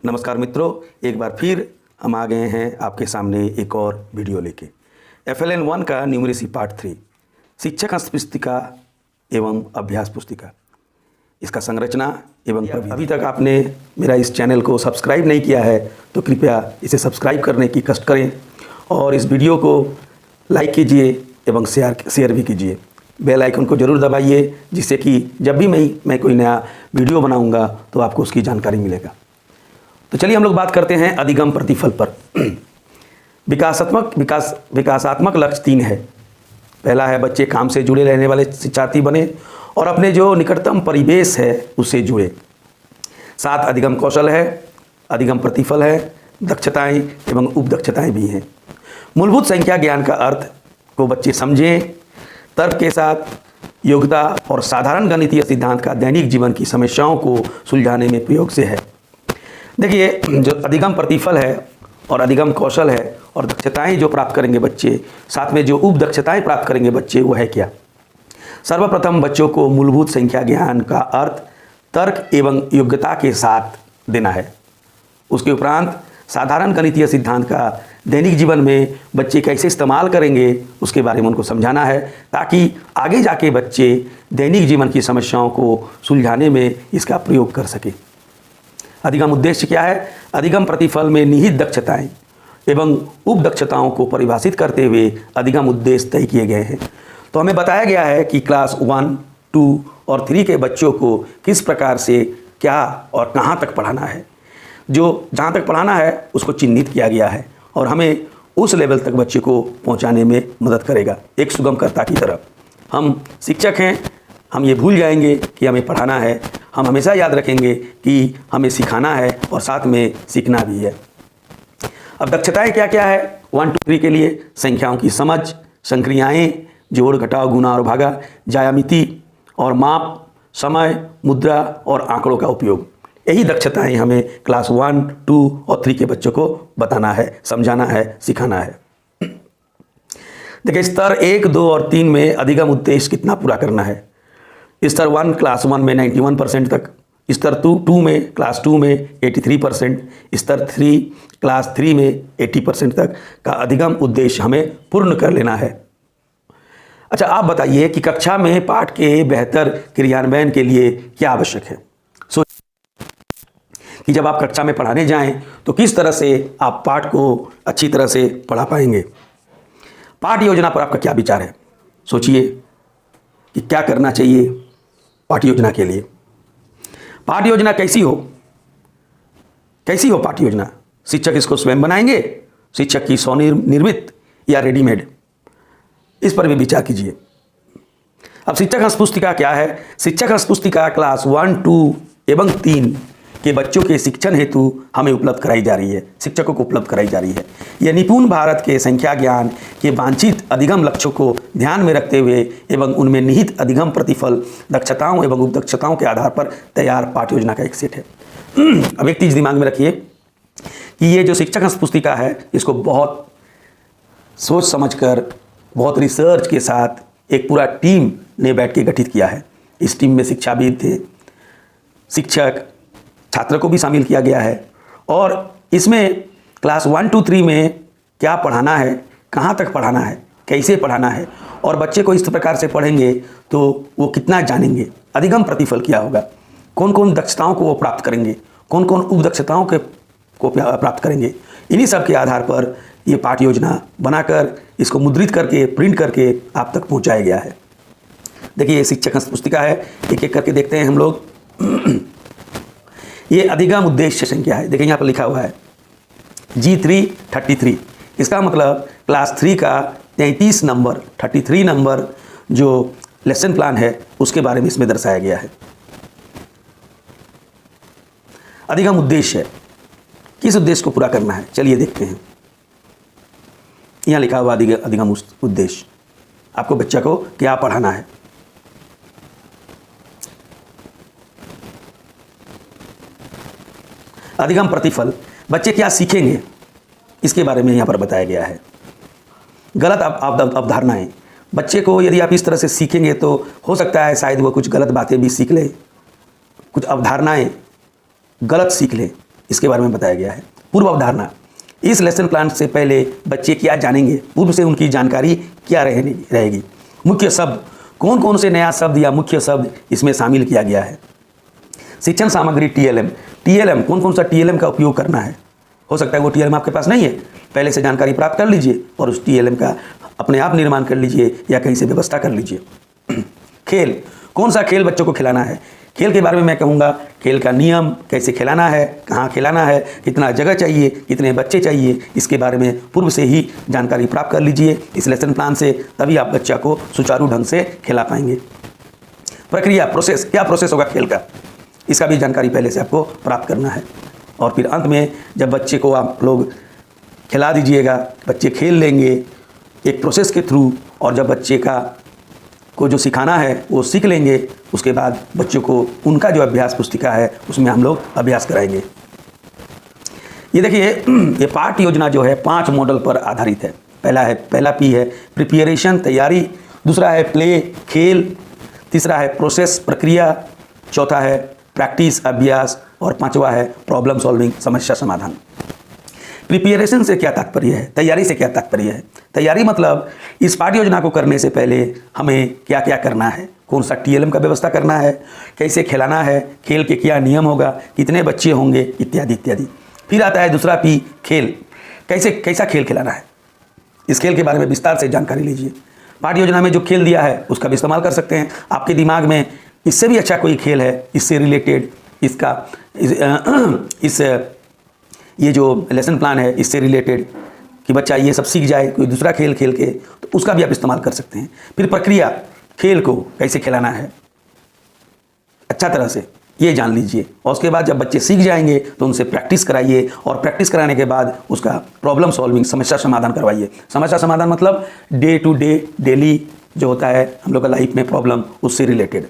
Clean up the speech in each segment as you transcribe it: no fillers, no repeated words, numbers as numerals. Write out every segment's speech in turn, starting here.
नमस्कार मित्रों, एक बार फिर हम आ गए हैं आपके सामने एक और वीडियो लेके। FLN 1 का न्यूमरेसी पार्ट 3 शिक्षक अंश पुस्तिका एवं अभ्यास पुस्तिका, इसका संरचना एवं अभी तक आपने मेरा इस चैनल को सब्सक्राइब नहीं किया है तो कृपया इसे सब्सक्राइब करने की कष्ट करें और इस वीडियो को लाइक कीजिए एवं शेयर भी कीजिए। बेल आइकन को जरूर दबाइए जिससे कि जब भी मैं कोई नया वीडियो बनाऊंगा तो आपको उसकी जानकारी मिलेगा। तो चलिए हम लोग बात करते हैं अधिगम प्रतिफल पर। विकासात्मक लक्ष्य 3 है। पहला है बच्चे काम से जुड़े रहने वाले शिक्षार्थी बने और अपने जो निकटतम परिवेश है उससे जुड़े। 7 अधिगम कौशल है, अधिगम प्रतिफल है, दक्षताएं एवं उपदक्षताएं भी हैं। मूलभूत संख्या ज्ञान का अर्थ को बच्चे समझें, तर्क के साथ योग्यता और साधारण गणितीय सिद्धांत का दैनिक जीवन की समस्याओं को सुलझाने में प्रयोग से है। देखिए, जो अधिगम प्रतिफल है और अधिगम कौशल है और दक्षताएं जो प्राप्त करेंगे बच्चे, साथ में जो उप दक्षताएं प्राप्त करेंगे बच्चे, वो है क्या। सर्वप्रथम बच्चों को मूलभूत संख्या ज्ञान का अर्थ तर्क एवं योग्यता के साथ देना है। उसके उपरांत साधारण गणितीय सिद्धांत का दैनिक जीवन में बच्चे कैसे इस्तेमाल करेंगे उसके बारे में उनको समझाना है, ताकि आगे जाके बच्चे दैनिक जीवन की समस्याओं को सुलझाने में इसका प्रयोग कर सके। अधिगम उद्देश्य क्या है? अधिगम प्रतिफल में निहित दक्षताएं एवं उप दक्षताओं को परिभाषित करते हुए अधिगम उद्देश्य तय किए गए हैं। तो हमें बताया गया है कि क्लास 1, 2 और 3 के बच्चों को किस प्रकार से क्या और कहाँ तक पढ़ाना है। जो जहाँ तक पढ़ाना है उसको चिन्हित किया गया है और हमें उस लेवल तक बच्चे को पहुँचाने में मदद करेगा। एक सुगमकर्ता की तरह हम शिक्षक हैं, हम ये भूल जाएंगे कि हमें पढ़ाना है। हम हमेशा याद रखेंगे कि हमें सिखाना है और साथ में सीखना भी है। अब दक्षताएं क्या क्या है? 1, 2, 3 के लिए संख्याओं की समझ, संक्रियाएं, जोड़ घटाव गुणा और भागा, ज्यामिति और माप, समय, मुद्रा और आंकड़ों का उपयोग। यही दक्षताएं हमें क्लास 1, 2 और 3 के बच्चों को बताना है, समझाना है, सिखाना है। देखिए, स्तर 1, 2 और 3 में अधिगम उद्देश्य कितना पूरा करना है। स्तर 1 क्लास 1 में 91% तक, स्तर 2 में क्लास 2 में 83%, स्तर 3 क्लास 3 में 80% तक का अधिगम उद्देश्य हमें पूर्ण कर लेना है। अच्छा, आप बताइए कि कक्षा में पाठ के बेहतर क्रियान्वयन के लिए क्या आवश्यक है। कि जब आप कक्षा में पढ़ाने जाएं तो किस तरह से आप पाठ को अच्छी तरह से पढ़ा पाएंगे। पाठ योजना पर आपका क्या विचार है? सोचिए कि क्या करना चाहिए पाठ योजना के लिए। पाठ योजना कैसी हो पाठ योजना? शिक्षक इसको स्वयं बनाएंगे, शिक्षक की स्वनिर्मित या रेडीमेड, इस पर भी विचार कीजिए। अब शिक्षक अंश पुस्तिका क्या है? शिक्षक अंश पुस्तिका क्लास 1, 2 एवं 3 के बच्चों के शिक्षण हेतु हमें उपलब्ध कराई जा रही है, शिक्षकों को उपलब्ध कराई जा रही है। यह निपुण भारत के संख्या ज्ञान के वांछित अधिगम लक्ष्यों को ध्यान में रखते हुए एवं उनमें निहित अधिगम प्रतिफल, दक्षताओं एवं उपदक्षताओं के आधार पर तैयार पाठ्य योजना का एक सेट है। अब एक चीज़ दिमाग में रखिए कि ये जो शिक्षक अंश पुस्तिका है, इसको बहुत सोच समझकर, बहुत रिसर्च के साथ एक पूरा टीम ने बैठ के गठित किया है। इस टीम में शिक्षाविद थे, शिक्षक, छात्र को भी शामिल किया गया है और इसमें क्लास 1, 2, 3 में क्या पढ़ाना है, कहाँ तक पढ़ाना है, कैसे पढ़ाना है और बच्चे को इस प्रकार से पढ़ेंगे तो वो कितना जानेंगे, अधिगम प्रतिफल क्या होगा, कौन कौन दक्षताओं को वो प्राप्त करेंगे, कौन कौन उप दक्षताओं को प्राप्त करेंगे। इन्हीं सब के आधार पर ये पाठ्य योजना बनाकर इसको मुद्रित करके, प्रिंट करके आप तक पहुँचाया गया है। देखिए, ये शिक्षक अंश पुस्तिका है, एक एक करके देखते हैं हम लोग। ये अधिगम उद्देश्य संख्या है। देखिए यहाँ पर लिखा हुआ है G3 33। इसका मतलब क्लास 3 का 33 नंबर, 33 नंबर जो लेसन प्लान है उसके बारे में इसमें दर्शाया गया है। अधिगम उद्देश्य है, किस उद्देश्य को पूरा करना है, चलिए देखते हैं। यहाँ लिखा हुआ अधिगम उद्देश्य, आपको बच्चा को क्या पढ़ाना है। अधिगम प्रतिफल, बच्चे क्या सीखेंगे इसके बारे में यहाँ पर बताया गया है। गलत अवधारणाएं, बच्चे को यदि आप इस तरह से सीखेंगे तो हो सकता है शायद वो कुछ गलत बातें भी सीख ले, कुछ अवधारणाएं गलत सीख ले। इसके बारे में बताया गया है। पूर्व अवधारणा, इस लेसन प्लान से पहले बच्चे क्या जानेंगे, पूर्व से उनकी जानकारी क्या रहेगी। मुख्य शब्द, कौन कौन से नया शब्द या मुख्य शब्द इसमें शामिल किया गया है। शिक्षण सामग्री टीएलएम, कौन कौन सा टीएलएम का उपयोग करना है। हो सकता है वो टीएलएम आपके पास नहीं है, पहले से जानकारी प्राप्त कर लीजिए और उस टीएलएम का अपने आप निर्माण कर लीजिए या कहीं से व्यवस्था कर लीजिए। खेल, कौन सा खेल बच्चों को खिलाना है। खेल के बारे में मैं कहूँगा, खेल का नियम, कैसे खिलाना है, कहाँ खिलाना है, कितना जगह चाहिए, कितने बच्चे चाहिए, इसके बारे में पूर्व से ही जानकारी प्राप्त कर लीजिए इस लेसन प्लान से, तभी आप बच्चा को सुचारू ढंग से खिला पाएंगे। प्रक्रिया, प्रोसेस, क्या प्रोसेस होगा खेल का, इसका भी जानकारी पहले से आपको प्राप्त करना है। और फिर अंत में जब बच्चे को आप लोग खिला दीजिएगा, बच्चे खेल लेंगे एक प्रोसेस के थ्रू, और जब बच्चे को जो सिखाना है वो सीख लेंगे, उसके बाद बच्चों को उनका जो अभ्यास पुस्तिका है उसमें हम लोग अभ्यास कराएंगे। ये देखिए, ये पाठ योजना जो है 5 मॉडल पर आधारित है। पहला पी है प्रिपरेशन, तैयारी, दूसरा है प्ले, खेल, तीसरा है प्रोसेस, प्रक्रिया, चौथा है प्रैक्टिस, अभ्यास, और 5वां है प्रॉब्लम सॉल्विंग, समस्या समाधान। प्रिपरेशन से क्या तात्पर्य है, तैयारी से क्या तात्पर्य है। तैयारी मतलब इस पाठ्य योजना को करने से पहले हमें क्या क्या करना है, कौन सा टीएलएम का व्यवस्था करना है, कैसे खिलाना है, खेल के क्या नियम होगा, कितने बच्चे होंगे, इत्यादि इत्यादि। फिर आता है दूसरा पी, खेल, कैसा खेल खिलाना है। इस खेल के बारे में विस्तार से जानकारी लीजिए। पाठ्य योजना में जो खेल दिया है उसका भी इस्तेमाल कर सकते हैं। आपके दिमाग में इससे भी अच्छा कोई खेल है, इससे रिलेटेड, ये जो लेसन प्लान है इससे रिलेटेड कि बच्चा ये सब सीख जाए, कोई दूसरा खेल खेल के, तो उसका भी आप इस्तेमाल कर सकते हैं। फिर प्रक्रिया, खेल को कैसे खिलाना है अच्छा तरह से, ये जान लीजिए। और उसके बाद जब बच्चे सीख जाएंगे तो उनसे प्रैक्टिस कराइए, और प्रैक्टिस कराने के बाद उसका प्रॉब्लम सॉल्विंग, समस्या समाधान करवाइए। समस्या समाधान मतलब डे टू डे, डेली जो होता है हम लोग का लाइफ में प्रॉब्लम, उससे रिलेटेड।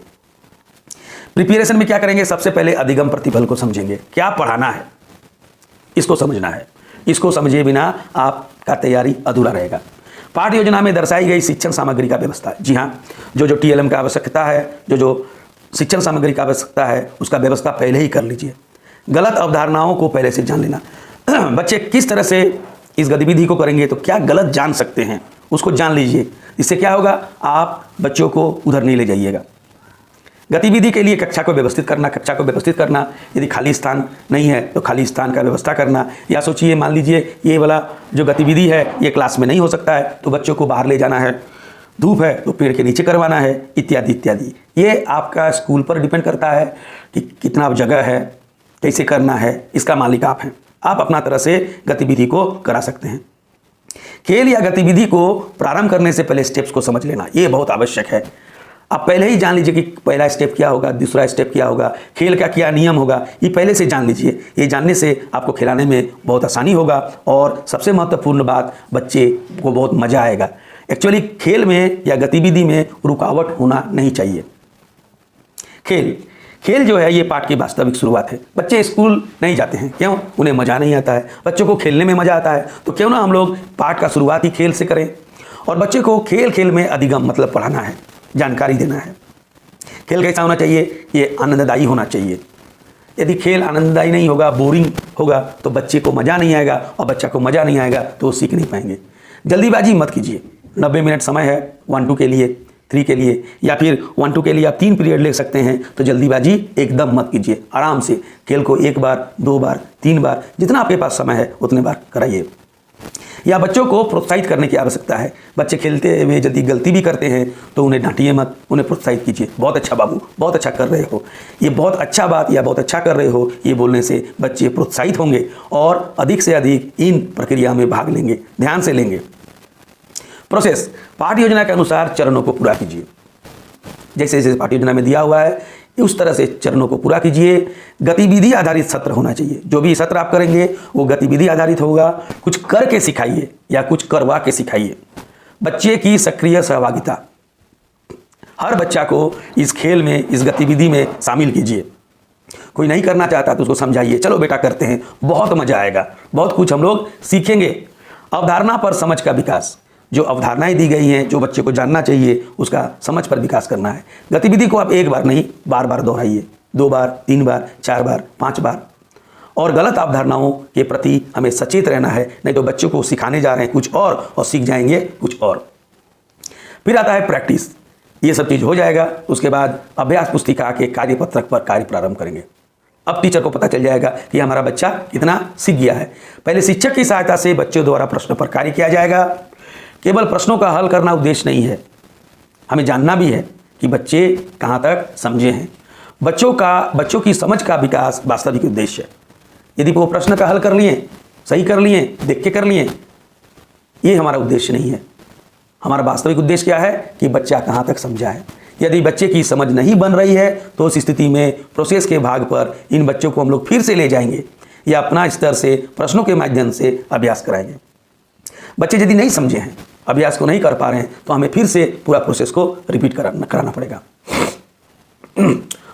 प्रिपरेशन में क्या करेंगे, सबसे पहले अधिगम प्रतिफल को समझेंगे, क्या पढ़ाना है इसको समझना है। इसको समझे बिना आपका तैयारी अधूरा रहेगा। पाठ्य योजना में दर्शाई गई शिक्षण सामग्री का व्यवस्था, जी हाँ, जो टीएलएम का आवश्यकता है, जो शिक्षण सामग्री का आवश्यकता है, उसका व्यवस्था पहले ही कर लीजिए। गलत अवधारणाओं को पहले से जान लेना। बच्चे किस तरह से इस गतिविधि को करेंगे तो क्या गलत जान सकते हैं, उसको जान लीजिए। इससे क्या होगा, आप बच्चों को उधर नहीं ले जाइएगा। गतिविधि के लिए कक्षा को व्यवस्थित करना, यदि खाली स्थान नहीं है तो खाली स्थान का व्यवस्था करना। या सोचिए, मान लीजिए ये वाला जो गतिविधि है ये क्लास में नहीं हो सकता है तो बच्चों को बाहर ले जाना है, धूप है तो पेड़ के नीचे करवाना है, इत्यादि इत्यादि। ये आपका स्कूल पर डिपेंड करता है कि कितना जगह है, कैसे करना है, इसका मालिक आप हैं। आप अपना तरह से गतिविधि को करा सकते हैं। खेल या गतिविधि को प्रारंभ करने से पहले स्टेप्स को समझ लेना, ये बहुत आवश्यक है। आप पहले ही जान लीजिए कि पहला स्टेप क्या होगा, दूसरा स्टेप क्या होगा, खेल का क्या नियम होगा, ये पहले से जान लीजिए। ये जानने से आपको खिलाने में बहुत आसानी होगा, और सबसे महत्वपूर्ण बात, बच्चे को बहुत मज़ा आएगा। एक्चुअली खेल में या गतिविधि में रुकावट होना नहीं चाहिए। खेल जो है ये पाठ की वास्तविक शुरुआत है। बच्चे स्कूल नहीं जाते हैं, क्यों? उन्हें मज़ा नहीं आता है। बच्चों को खेलने में मज़ा आता है, तो क्यों ना हम लोग पाठ का शुरुआत ही खेल से करें। और बच्चे को खेल में अधिगम मतलब पढ़ाना है, जानकारी देना है। खेल कैसा होना चाहिए, ये आनंददायी होना चाहिए। यदि खेल आनंददायी नहीं होगा, बोरिंग होगा, तो बच्चे को मज़ा नहीं आएगा, और बच्चा को मज़ा नहीं आएगा तो वो सीख नहीं पाएंगे। जल्दीबाजी मत कीजिए। 90 मिनट समय है 1-2 के लिए, 3 के लिए, या फिर 1-2 के लिए आप 3 पीरियड ले सकते हैं। तो जल्दीबाजी एकदम मत कीजिए, आराम से खेल को 1 बार, 2 बार, 3 बार, जितना आपके पास समय है उतने बार कराइए। या बच्चों को प्रोत्साहित करने की आवश्यकता है। बच्चे खेलते हुए यदि गलती भी करते हैं तो उन्हें डांटिए मत, उन्हें प्रोत्साहित कीजिए। बहुत अच्छा बाबू, बहुत अच्छा कर रहे हो, ये बहुत अच्छा बात या बहुत अच्छा कर रहे हो, ये बोलने से बच्चे प्रोत्साहित होंगे और अधिक से अधिक इन प्रक्रिया में भाग लेंगे, ध्यान से लेंगे। प्रोसेस, पाठ्य योजना के अनुसार चरणों को पूरा कीजिए। जैसे जैसे पाठ्य योजना में दिया हुआ है उस तरह से चरणों को पूरा कीजिए। गतिविधि आधारित सत्र होना चाहिए। जो भी सत्र आप करेंगे वो गतिविधि आधारित होगा। कुछ करके सिखाइए या कुछ करवा के सिखाइए। बच्चे की सक्रिय सहभागिता, हर बच्चा को इस खेल में, इस गतिविधि में शामिल कीजिए। कोई नहीं करना चाहता तो उसको समझाइए, चलो बेटा करते हैं, बहुत मजा आएगा, बहुत कुछ हम लोग सीखेंगे। अवधारणा पर समझ का विकास, जो अवधारणाएं दी गई हैं, जो बच्चे को जानना चाहिए, उसका समझ पर विकास करना है। गतिविधि को आप एक बार नहीं, बार बार दोहराइए, 2 बार, 3 बार, 4 बार, 5 बार। और गलत अवधारणाओं के प्रति हमें सचेत रहना है, नहीं तो बच्चों को सिखाने जा रहे हैं कुछ और सीख जाएंगे कुछ और। फिर आता है प्रैक्टिस। ये सब चीज़ हो जाएगा, उसके बाद अभ्यास पुस्तिका के कार्यपत्रक पर कार्य प्रारंभ करेंगे। अब टीचर को पता चल जाएगा कि हमारा बच्चा कितना सीख गया है। पहले शिक्षक की सहायता से बच्चों द्वारा प्रश्नों पर कार्य किया जाएगा। केवल प्रश्नों का हल करना उद्देश्य नहीं है, हमें जानना भी है कि बच्चे कहाँ तक समझे हैं। बच्चों की समझ का विकास वास्तविक उद्देश्य है। यदि वो प्रश्न का हल कर लिए, सही कर लिए, देख के कर लिए, ये हमारा उद्देश्य नहीं है। हमारा वास्तविक उद्देश्य क्या है कि बच्चा कहाँ तक समझा है। यदि बच्चे की समझ नहीं बन रही है तो उस स्थिति में प्रोसेस के भाग पर इन बच्चों को हम लोग फिर से ले जाएंगे या अपना स्तर से प्रश्नों के माध्यम से अभ्यास कराएंगे। बच्चे यदि नहीं समझे हैं, अभ्यास को नहीं कर पा रहे हैं, तो हमें फिर से पूरा प्रोसेस को रिपीट कराना पड़ेगा।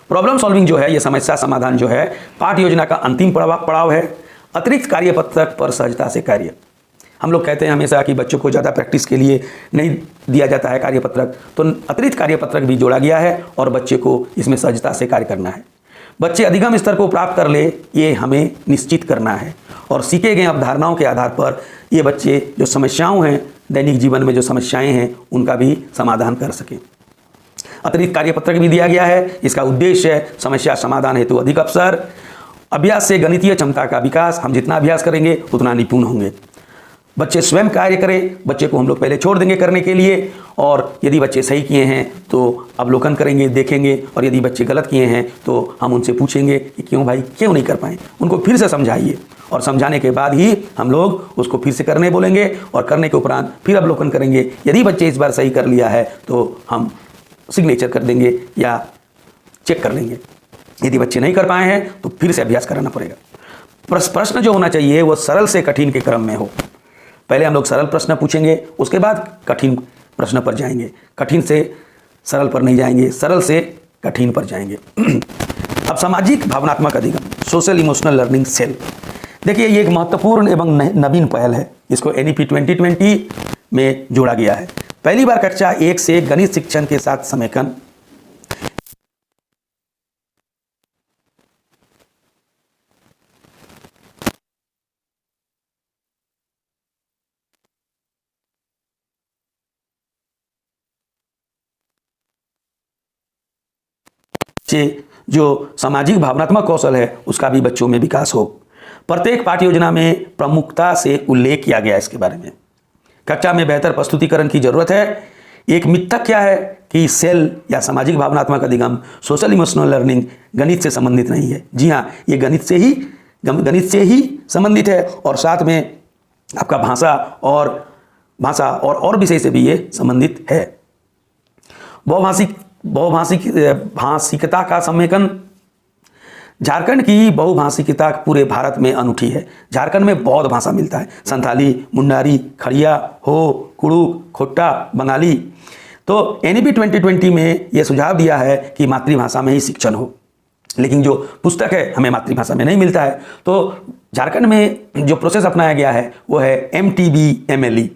प्रॉब्लम सॉल्विंग जो है, ये समस्या समाधान जो है, पाठ योजना का अंतिम पड़ाव है। अतिरिक्त कार्यपत्रक पर सहजता से कार्य। हम लोग कहते हैं हमेशा कि बच्चों को ज़्यादा प्रैक्टिस के लिए नहीं दिया जाता है कार्यपत्रक, तो अतिरिक्त कार्यपत्रक भी जोड़ा गया है और बच्चे को इसमें सहजता से कार्य करना है। बच्चे अधिगम स्तर को प्राप्त कर ले, ये हमें निश्चित करना है और सीखे गए अवधारणाओं के आधार पर ये बच्चे जो समस्याओं हैं, दैनिक जीवन में जो समस्याएं हैं, उनका भी समाधान कर सकें। अतिरिक्त कार्यपत्रक भी दिया गया है। इसका उद्देश्य है समस्या समाधान हेतु अधिक अवसर, अभ्यास से गणितीय क्षमता का विकास। हम जितना अभ्यास करेंगे उतना निपुण होंगे। बच्चे स्वयं कार्य करें, बच्चे को हम लोग पहले छोड़ देंगे करने के लिए, और यदि बच्चे सही किए हैं तो अवलोकन करेंगे, देखेंगे, और यदि बच्चे गलत किए हैं तो हम उनसे पूछेंगे कि क्यों भाई, क्यों नहीं कर पाए। उनको फिर से समझाइए और समझाने के बाद ही हम लोग उसको फिर से करने बोलेंगे और करने के उपरांत फिर अवलोकन करेंगे। यदि बच्चे इस बार सही कर लिया है तो हम सिग्नेचर कर देंगे या चेक कर लेंगे। यदि बच्चे नहीं कर पाए हैं तो फिर से अभ्यास कराना पड़ेगा। प्रश्न जो होना चाहिए वो सरल से कठिन के क्रम में हो। पहले हम लोग सरल प्रश्न पूछेंगे, उसके बाद कठिन प्रश्न पर जाएंगे। कठिन से सरल पर नहीं जाएंगे, सरल से कठिन पर जाएंगे। अब सामाजिक भावनात्मक अधिगम, सोशल इमोशनल लर्निंग सेल। देखिए, ये एक महत्वपूर्ण एवं नवीन पहल है। इसको NEP 2020 में जोड़ा गया है। पहली बार कक्षा 1 से गणित शिक्षण के साथ समेकन, जो सामाजिक भावनात्मक कौशल है उसका भी बच्चों में विकास हो। प्रत्येक पाठ्य योजना में प्रमुखता से उल्लेख किया गया है इसके बारे में। कक्षा में बेहतर प्रस्तुतिकरण की जरूरत है। एक मिथक क्या है कि सेल या सामाजिक भावनात्मक अधिगम, सोशल इमोशनल लर्निंग गणित से संबंधित नहीं है। जी हाँ, ये गणित से ही संबंधित है और साथ में आपका भाषा और विषय से भी ये संबंधित है। बहुभाषिकता का समेकन। झारखंड की बहुभाषिकता पूरे भारत में अनूठी है। झारखंड में बहुत भाषा मिलता है, संथाली, मुंडारी, खड़िया, हो, कुड़ुक, खोट्टा, बंगाली। तो NEP 2020 में ये सुझाव दिया है कि मातृभाषा में ही शिक्षण हो, लेकिन जो पुस्तक है हमें मातृभाषा में नहीं मिलता है। तो झारखंड में जो प्रोसेस अपनाया गया है वो है MTB-MLE।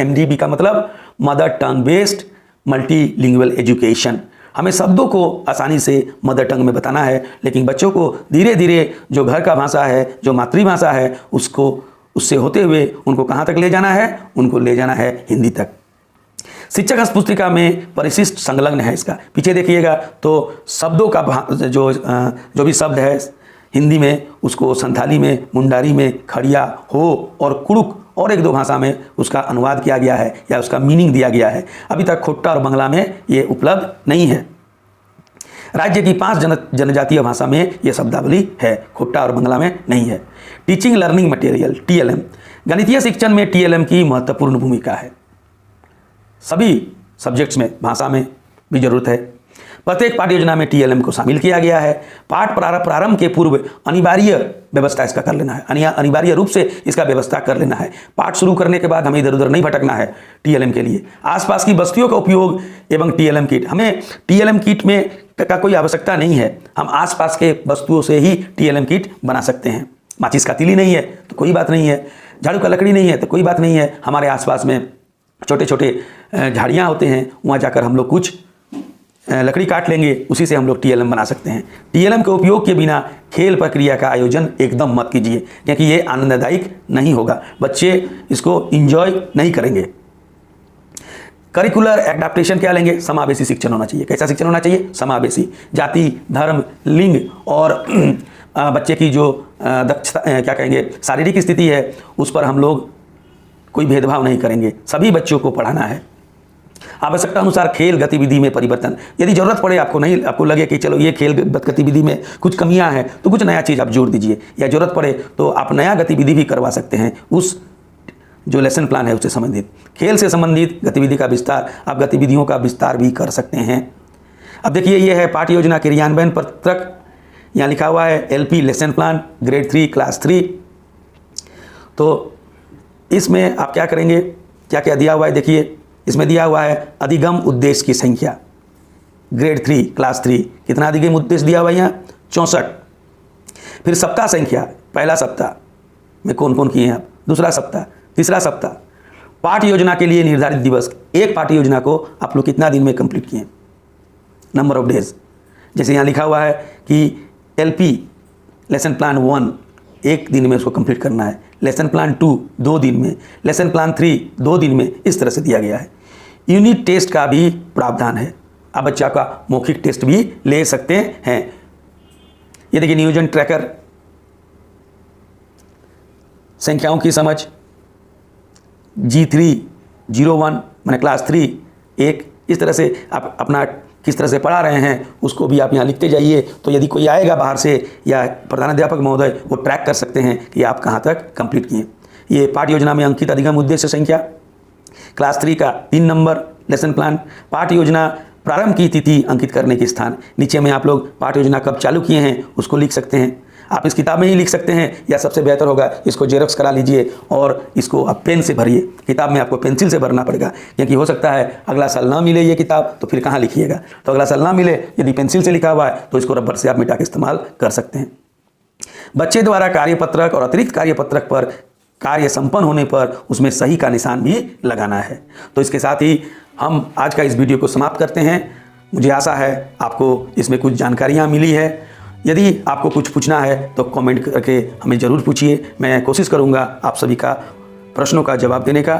MTB का मतलब mother tongue based multilingual education. हमें शब्दों को आसानी से मदर टंग में बताना है, लेकिन बच्चों को धीरे धीरे जो घर का भाषा है, जो मातृभाषा है, उससे होते हुए उनको कहाँ तक ले जाना है? उनको ले जाना है हिंदी तक। शिक्षक पुस्तिका में परिशिष्ट संलग्न है इसका। पीछे देखिएगा तो शब्दों का जो भी शब्द है हिंदी में, उसको संथाली में, मुंडारी में, खड़िया, हो और कुड़ुक और 1-2 भाषा में उसका अनुवाद किया गया है या उसका मीनिंग दिया गया है। अभी तक खोट्टा और बंगला में ये उपलब्ध नहीं है। राज्य की 5 जनजातीय भाषा में यह शब्दावली है, खोट्टा और बंगला में नहीं है। Teaching learning material TLM। गणितीय शिक्षण में TLM की महत्वपूर्ण भूमिका है। सभी सब्जेक्ट्स में, भाषा में भी जरूरत है। प्रत्येक पाठ्य योजना में TLM को शामिल किया गया है। पाठ प्रारंभ के पूर्व अनिवार्य व्यवस्था इसका कर लेना है, अनिवार्य रूप से इसका व्यवस्था कर लेना है। पाठ शुरू करने के बाद हमें इधर उधर नहीं भटकना है। TLM के लिए आसपास की बस्तियों का उपयोग एवं TLM किट। हमें TLM किट में का कोई आवश्यकता नहीं है, हम आसपास के वस्तुओं से ही TLM किट बना सकते हैं। माचिस का तीली नहीं है तो कोई बात नहीं है, झाड़ू का लकड़ी नहीं है तो कोई बात नहीं है, हमारे आसपास में छोटे छोटे झाड़ियाँ होते हैं, वहाँ जाकर हम लोग कुछ लकड़ी काट लेंगे, उसी से हम लोग TLM बना सकते हैं। TLM के उपयोग के बिना खेल प्रक्रिया का आयोजन एकदम मत कीजिए, क्योंकि ये आनंददायक नहीं होगा, बच्चे इसको इंजॉय नहीं करेंगे। करिकुलर एडाप्टेशन क्या लेंगे? समावेशी शिक्षण होना चाहिए। कैसा शिक्षण होना चाहिए? समावेशी। जाति, धर्म, लिंग और बच्चे की जो दक्षता क्या कहेंगे शारीरिक स्थिति है, उस पर हम लोग कोई भेदभाव नहीं करेंगे, सभी बच्चों को पढ़ाना है। आवश्यकता अनुसार खेल गतिविधि में परिवर्तन, यदि जरूरत पड़े, आपको लगे कि चलो ये खेल गतिविधि में कुछ कमियां हैं, तो कुछ नया चीज़ आप जोड़ दीजिए, या जरूरत पड़े तो आप नया गतिविधि भी करवा सकते हैं उस जो लेसन प्लान है उससे संबंधित। खेल से संबंधित गतिविधि का विस्तार, आप गतिविधियों का विस्तार भी कर सकते हैं। अब देखिए, ये है पाठ्य योजना क्रियान्वयन पत्रक, यहाँ लिखा हुआ है LP lesson plan grade 3 class 3। तो इसमें आप क्या करेंगे, क्या क्या दिया हुआ है देखिए, इसमें दिया हुआ है अधिगम उद्देश्य की संख्या ग्रेड 3 क्लास 3, कितना अधिगम उद्देश्य दिया हुआ है यहाँ? 64। फिर सप्ताह संख्या, पहला सप्ताह में कौन कौन किए हैं आप, दूसरा सप्ताह, तीसरा सप्ताह। पाठ्य योजना के लिए निर्धारित दिवस, एक पाठ्य योजना को आप लोग कितना दिन में कंप्लीट किए, नंबर ऑफ डेज। जैसे यहाँ लिखा हुआ है कि LP लेसन प्लान 1 1 दिन में उसको कंप्लीट करना है, लेसन प्लान 2 2 दिन में, लेसन प्लान 3 2 दिन में, इस तरह से दिया गया है। यूनिट टेस्ट का भी प्रावधान है, आप बच्चा का मौखिक टेस्ट भी ले सकते हैं। ये देखिए नियोजन ट्रैकर, संख्याओं की समझ, G3 01 मैंने क्लास 3 1, इस तरह से आप अपना किस तरह से पढ़ा रहे हैं उसको भी आप यहाँ लिखते जाइए। तो यदि कोई आएगा बाहर से या प्रधानाध्यापक महोदय, वो ट्रैक कर सकते हैं कि आप कहाँ तक कंप्लीट किए। ये पाठ्य योजना में अंकित अधिगम उद्देश्य संख्या, क्लास 3 का 3 नंबर लेसन प्लान, पाठ्य योजना प्रारंभ की तिथि अंकित करने के स्थान, नीचे में आप लोग पाठ्य योजना कब चालू किए हैं उसको लिख सकते हैं। आप इस किताब में ही लिख सकते हैं, या सबसे बेहतर होगा इसको जेरॉक्स करा लीजिए और इसको आप पेन से भरिए। किताब में आपको पेंसिल से भरना पड़ेगा, क्योंकि हो सकता है अगला साल ना मिले ये किताब, तो फिर कहाँ लिखिएगा। तो अगला साल ना मिले, यदि पेंसिल से लिखा हुआ है तो इसको रबर से आप मिटा के इस्तेमाल कर सकते हैं। बच्चे द्वारा कार्यपत्रक और अतिरिक्त कार्यपत्रक पर कार्य संपन्न होने पर उसमें सही का निशान भी लगाना है। तो इसके साथ ही हम आज का इस वीडियो को समाप्त करते हैं। मुझे आशा है आपको इसमें कुछ जानकारियाँ मिली है। यदि आपको कुछ पूछना है तो कमेंट करके हमें ज़रूर पूछिए, मैं कोशिश करूंगा आप सभी का प्रश्नों का जवाब देने का।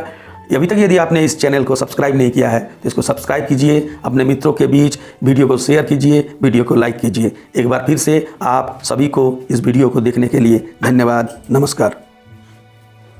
अभी तक यदि आपने इस चैनल को सब्सक्राइब नहीं किया है तो इसको सब्सक्राइब कीजिए, अपने मित्रों के बीच वीडियो को शेयर कीजिए, वीडियो को लाइक कीजिए। एक बार फिर से आप सभी को इस वीडियो को देखने के लिए धन्यवाद। नमस्कार।